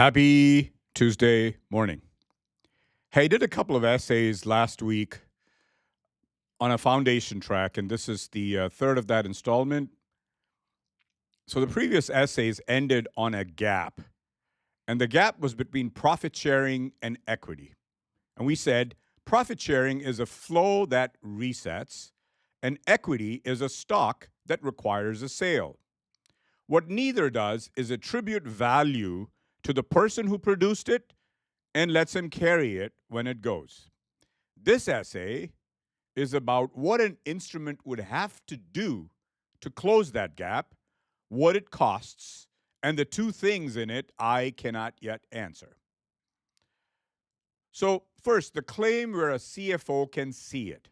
Happy Tuesday morning. Hey, I did a couple of essays last week on a foundation track, and this is the third of that installment. So the previous essays ended on a gap, and the gap was between profit sharing and equity. And we said profit sharing is a flow that resets, and equity is a stock that requires a sale. What neither does is attribute value to the person who produced it and lets him carry it when it goes. This essay is about what an instrument would have to do to close that gap, what it costs, and the two things in it I cannot yet answer. So, first, the claim where a CFO can see it.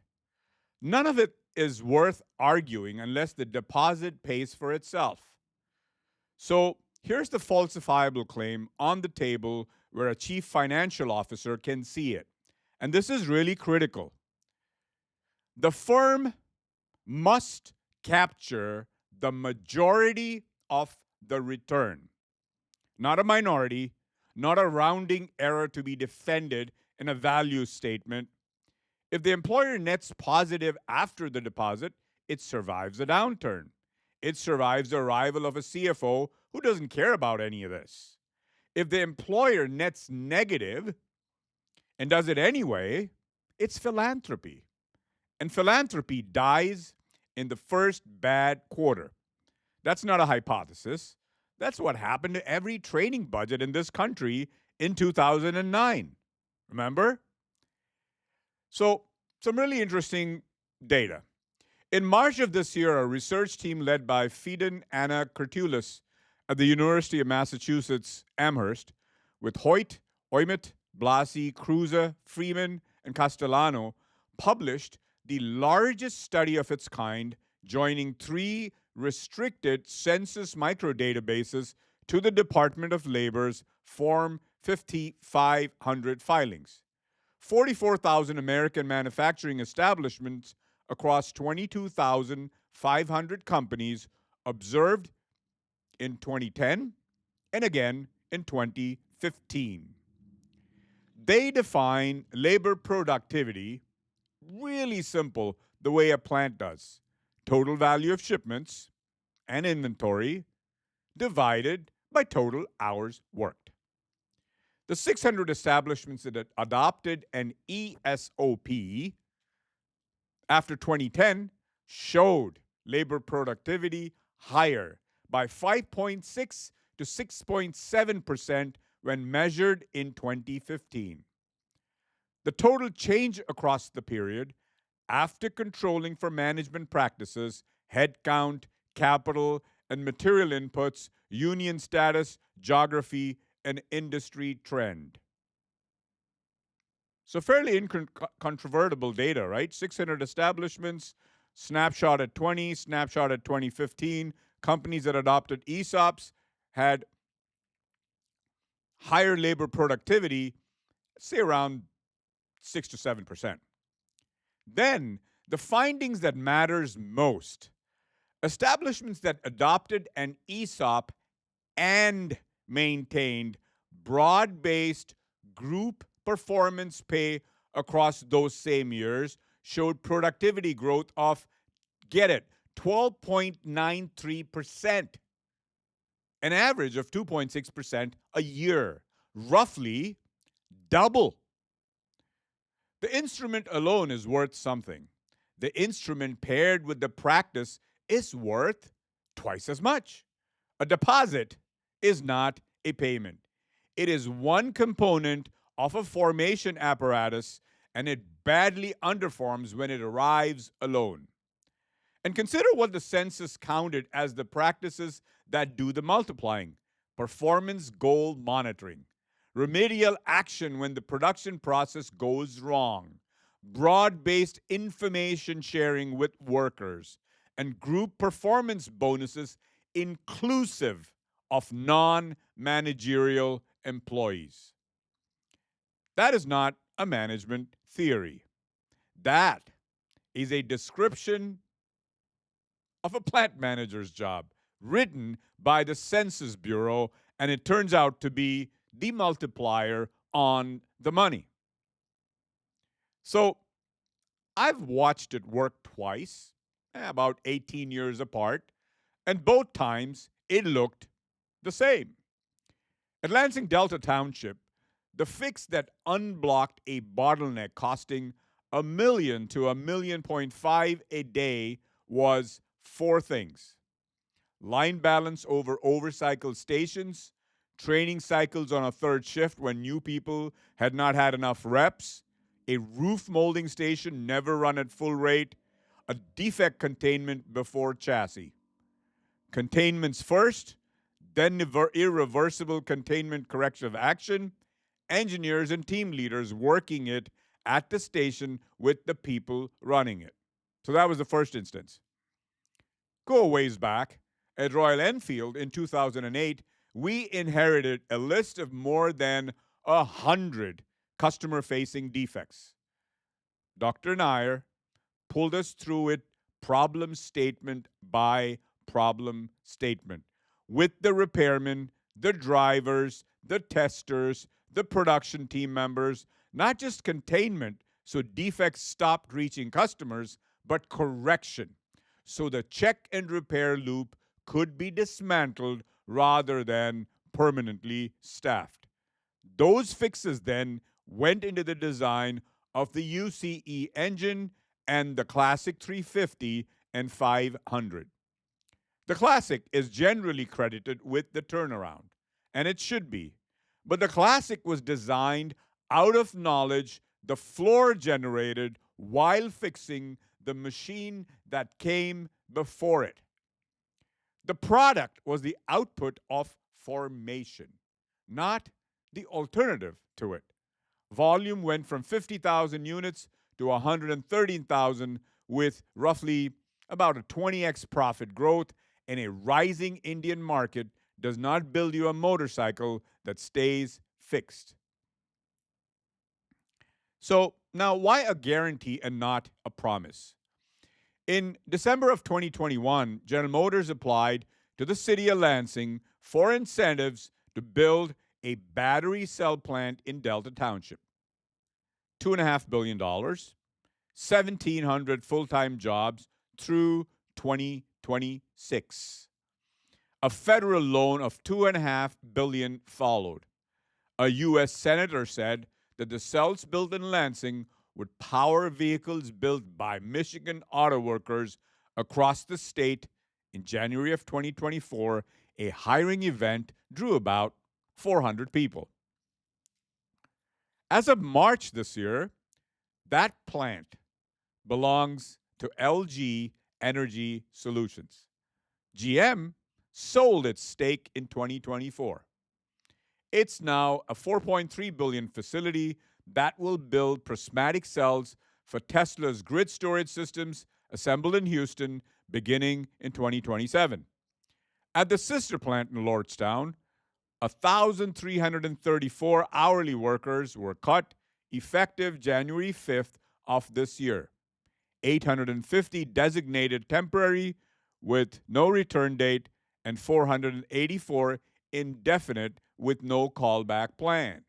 None of it is worth arguing unless the deposit pays for itself. So, here's the falsifiable claim on the table where a chief financial officer can see it. And this is really critical. The firm must capture the majority of the return, not a minority, not a rounding error to be defended in a value statement. If the employer nets positive after the deposit, it survives a downturn. It survives the arrival of a CFO who doesn't care about any of this. If the employer nets negative and does it anyway, it's philanthropy. And philanthropy dies in the first bad quarter. That's not a hypothesis. That's what happened to every training budget in this country in 2009. Remember? So, some really interesting data. In March of this year, a research team led by Fidan Ana Kurtulus at the University of Massachusetts Amherst, with Hoyt, Ouimet, Blasi, Kruse, Freeman, and Castellano, published the largest study of its kind, joining 3 restricted census microdatabases to the Department of Labor's Form 5500 filings. 44,000 American manufacturing establishments across 22,500 companies observed in 2010 and again in 2015. They define labor productivity really simple, the way a plant does. Total value of shipments and inventory divided by total hours worked. The 600 establishments that adopted an ESOP after 2010 showed labor productivity higher by 5.6 to 6.7% when measured in 2015. The total change across the period, after controlling for management practices, headcount, capital, and material inputs, union status, geography, and industry trend. So fairly incontrovertible data, right? 600 establishments, snapshot at 20, snapshot at 2015. Companies that adopted ESOPs had higher labor productivity, say around 6 to 7%. Then, the findings that matters most. Establishments that adopted an ESOP and maintained broad-based group performance pay across those same years showed productivity growth of, get it, 12.93%, an average of 2.6% a year, roughly double. The instrument alone is worth something. The instrument paired with the practice is worth twice as much. A deposit is not a payment. It is one component of a formation apparatus, and it badly underforms when it arrives alone. And consider what the census counted as the practices that do the multiplying: performance goal monitoring, remedial action when the production process goes wrong, broad-based information sharing with workers, and group performance bonuses inclusive of non-managerial employees. That is not a management theory. That is a description of a plant manager's job written by the Census Bureau, and it turns out to be the multiplier on the money. So I've watched it work twice, about 18 years apart, and both times it looked the same. At Lansing Delta Township, the fix that unblocked a bottleneck costing $1 million to $1.5 million a day was four things: line balance over overcycle stations, training cycles on a third shift when new people had not had enough reps, a roof molding station never run at full rate, a defect containment before chassis. Containments first, then irreversible containment corrective action, engineers and team leaders working it at the station with the people running it. So that was the first instance. Go a ways back. At Royal Enfield in 2008, we inherited a list of more than 100 customer-facing defects. Dr. Nair pulled us through it problem statement by problem statement with the repairmen, the drivers, the testers, the production team members, not just containment so defects stopped reaching customers, but correction so the check and repair loop could be dismantled rather than permanently staffed. Those fixes then went into the design of the UCE engine and the Classic 350 and 500. The Classic is generally credited with the turnaround, and it should be. But the Classic was designed out of knowledge the floor generated while fixing the machine that came before it. The product was the output of formation, not the alternative to it. Volume went from 50,000 units to 113,000 with roughly about a 20x profit growth, and a rising Indian market does not build you a motorcycle that stays fixed. So now, why a guarantee and not a promise? In December of 2021, General Motors applied to the city of Lansing for incentives to build a battery cell plant in Delta Township. $2.5 billion, 1,700 full-time jobs through 2026. A federal loan of $2.5 billion followed. A U.S. senator said that the cells built in Lansing would power vehicles built by Michigan auto workers across the state. In January of 2024, a hiring event drew about 400 people. As of March this year, that plant belongs to LG Energy Solutions. GM sold its stake in 2024. It's now a $4.3 billion facility that will build prismatic cells for Tesla's grid storage systems assembled in Houston beginning in 2027. At the sister plant in Lordstown, 1,334 hourly workers were cut effective January 5th of this year. 850 designated temporary with no return date, and 484 indefinite with no callback plan.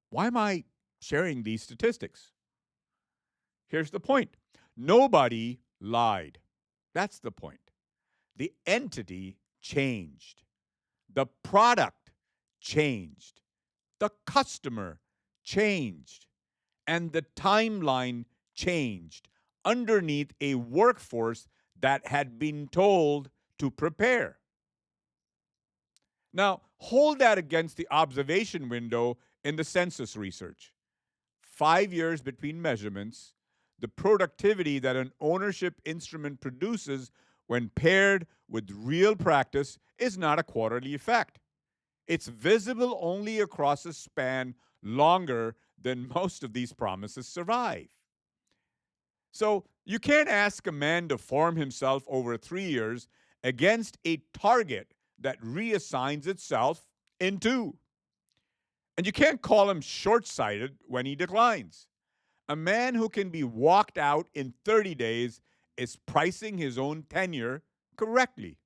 Why am I sharing these statistics? Here's the point. Nobody lied. That's the point. The entity changed. The product changed. The customer changed. And the timeline changed underneath a workforce that had been told to prepare. Now, hold that against the observation window in the census research. 5 years between measurements, the productivity that an ownership instrument produces when paired with real practice is not a quarterly effect. It's visible only across a span longer than most of these promises survive. So you can't ask a man to form himself over 3 years against a target that reassigns itself in 2. And you can't call him short-sighted when he declines. A man who can be walked out in 30 days is pricing his own tenure correctly,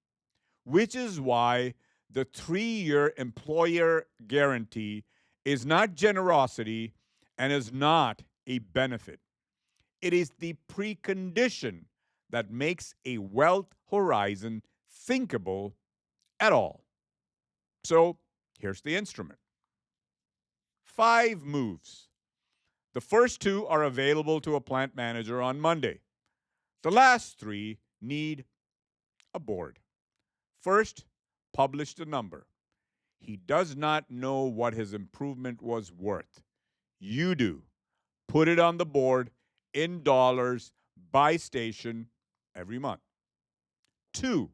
which is why The 3-year employer guarantee is not generosity and is not a benefit. It is the precondition that makes a wealth horizon thinkable at all. So here's the instrument: 5 moves. The first 2 are available to a plant manager on Monday. The last 3 need a board. First, publish the number. He does not know what his improvement was worth. You do. Put it on the board in dollars by station every month. 2,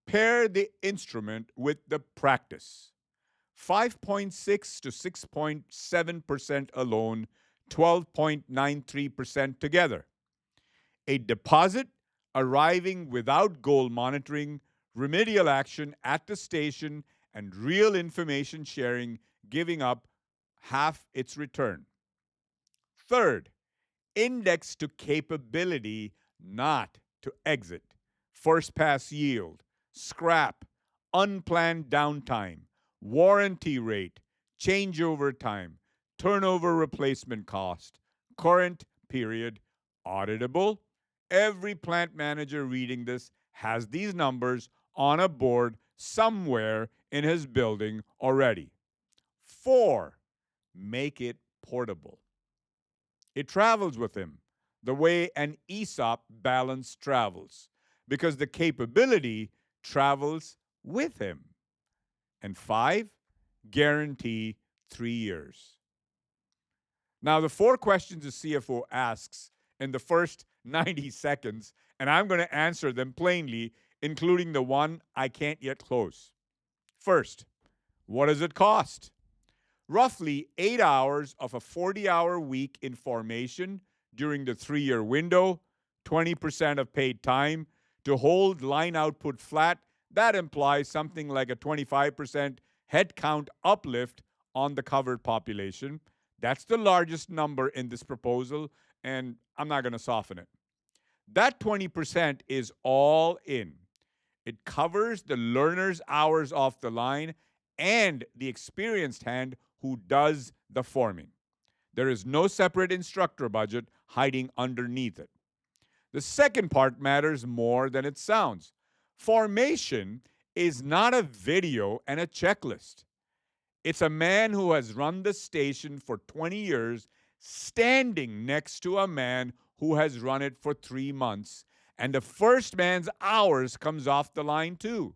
pair the instrument with the practice. 5.6 to 6.7% alone, 12.93% together. A deposit arriving without goal monitoring, remedial action at the station, and real information sharing giving up half its return. Third, index to capability, not to exit. First pass yield, scrap, unplanned downtime, warranty rate, changeover time, turnover replacement cost, current period, auditable. Every plant manager reading this has these numbers on a board somewhere in his building already. 4, make it portable. It travels with him the way an ESOP balance travels, because the capability travels with him. And 5, guarantee 3 years. Now, the 4 questions the CFO asks in the first 90 seconds, and I'm going to answer them plainly, including the one I can't yet close. First, what does it cost? Roughly 8 hours of a 40-hour week in formation during the 3-year window, 20% of paid time to hold line output flat. That implies something like a 25% headcount uplift on the covered population. That's the largest number in this proposal, and I'm not going to soften it. That 20% is all in. It covers the learner's hours off the line and the experienced hand who does the forming. There is no separate instructor budget hiding underneath it. The second part matters more than it sounds. Formation is not a video and a checklist. It's a man who has run the station for 20 years standing next to a man who has run it for 3 months, and the first man's hours comes off the line too.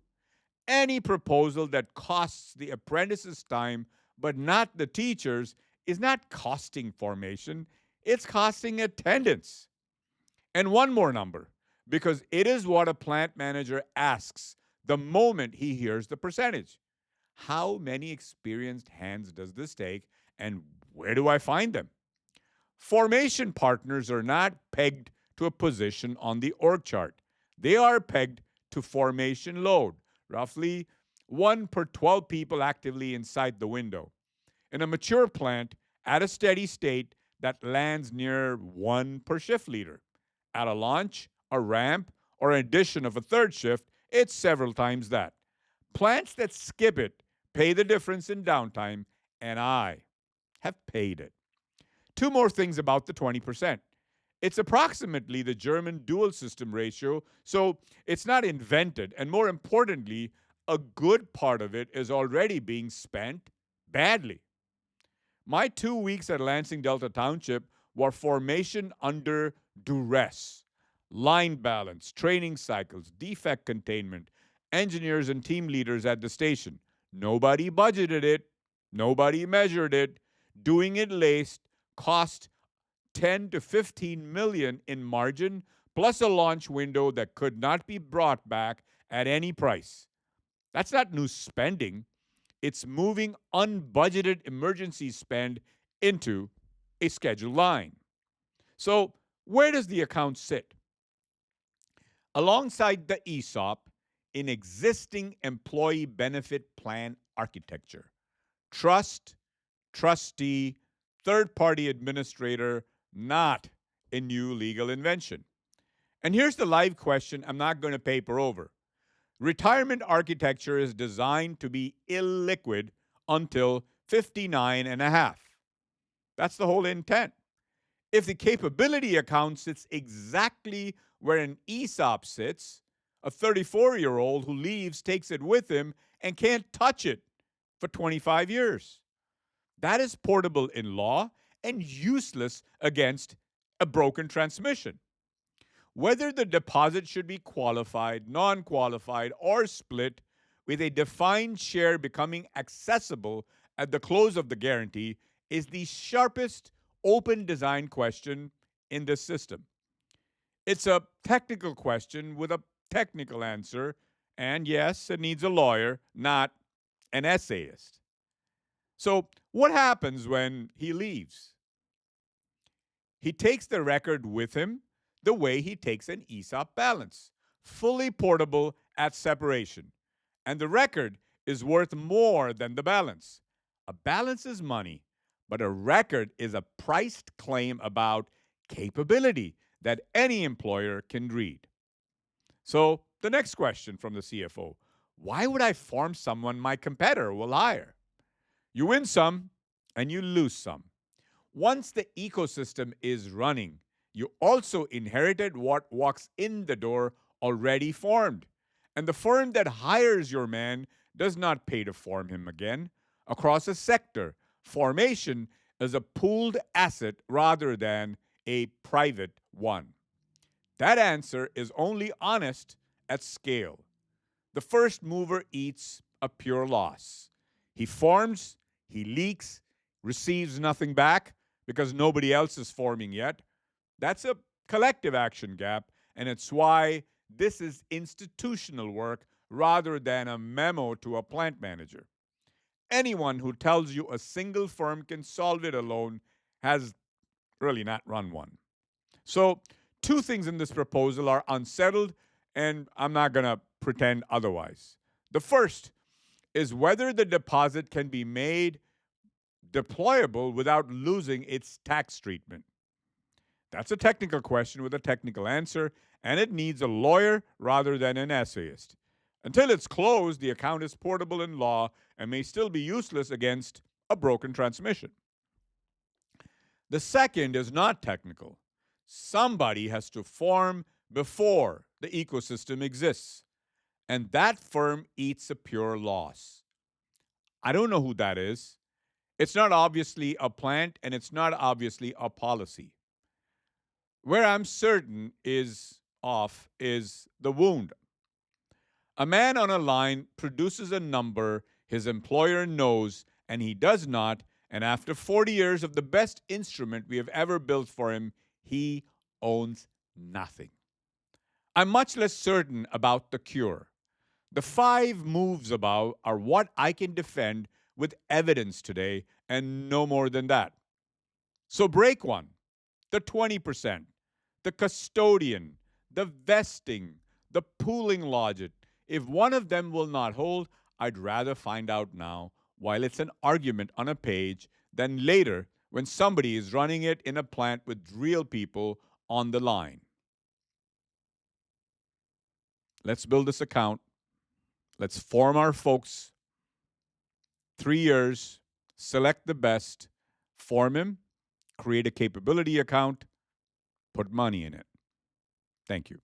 Any proposal that costs the apprentice's time but not the teacher's is not costing formation, it's costing attendance. And one more number, because it is what a plant manager asks the moment he hears the percentage. How many experienced hands does this take, and where do I find them? Formation partners are not pegged to a position on the org chart. They are pegged to formation load, roughly 1 per 12 people actively inside the window. In a mature plant, at a steady state, that lands near 1 per shift leader. At a launch, a ramp, or an addition of a third shift, it's several times that. Plants that skip it pay the difference in downtime, and I have paid it. 2 more things about the 20%. It's approximately the German dual system ratio, so it's not invented. And more importantly, a good part of it is already being spent badly. My 2 weeks at Lansing Delta Township were formation under duress. Line balance, training cycles, defect containment, engineers and team leaders at the station. Nobody budgeted it. Nobody measured it. Doing it laced cost 10 to 15 million in margin, plus a launch window that could not be brought back at any price. That's not new spending. It's moving unbudgeted emergency spend into a scheduled line. So, where does the account sit? Alongside the ESOP in existing employee benefit plan architecture. Trust, trustee, third-party administrator, not a new legal invention. And here's the live question I'm not going to paper over. Retirement architecture is designed to be illiquid until 59 and a half. That's the whole intent. If the capability account sits exactly where an ESOP sits, a 34-year-old who leaves takes it with him and can't touch it for 25 years. That is portable in law and useless against a broken transmission. Whether the deposit should be qualified, non qualified, or split, with a defined share becoming accessible at the close of the guarantee, is the sharpest open design question in this system. It's a technical question with a technical answer, and yes, it needs a lawyer, not an essayist. So, what happens when he leaves? He takes the record with him the way he takes an ESOP balance, fully portable at separation. And the record is worth more than the balance. A balance is money, but a record is a priced claim about capability that any employer can read. So, the next question from the CFO: why would I form someone my competitor will hire? You win some and you lose some. Once the ecosystem is running, you also inherited what walks in the door already formed. And the firm that hires your man does not pay to form him again. Across a sector, formation is a pooled asset rather than a private one. That answer is only honest at scale. The first mover eats a pure loss. He forms, he leaks, receives nothing back because nobody else is forming yet. That's a collective action gap, and it's why this is institutional work rather than a memo to a plant manager. Anyone who tells you a single firm can solve it alone has really not run one. So, two things in this proposal are unsettled, and I'm not going to pretend otherwise. The first is whether the deposit can be made deployable without losing its tax treatment. That's a technical question with a technical answer, and it needs a lawyer rather than an essayist. Until it's closed, the account is portable in law and may still be useless against a broken transmission. The second is not technical. Somebody has to form before the ecosystem exists, and that firm eats a pure loss. I don't know who that is. It's not obviously a plant, and it's not obviously a policy. Where I'm certain is the wound. A man on a line produces a number his employer knows and he does not, and after 40 years of the best instrument we have ever built for him, he owns nothing. I'm much less certain about the cure. The 5 moves above are what I can defend with evidence today, and no more than that. So break one, the 20%, the custodian, the vesting, the pooling logic. If one of them will not hold, I'd rather find out now while it's an argument on a page than later when somebody is running it in a plant with real people on the line. Let's build this account. Let's form our folks. 3 years, select the best, form him, create a capability account, put money in it. Thank you.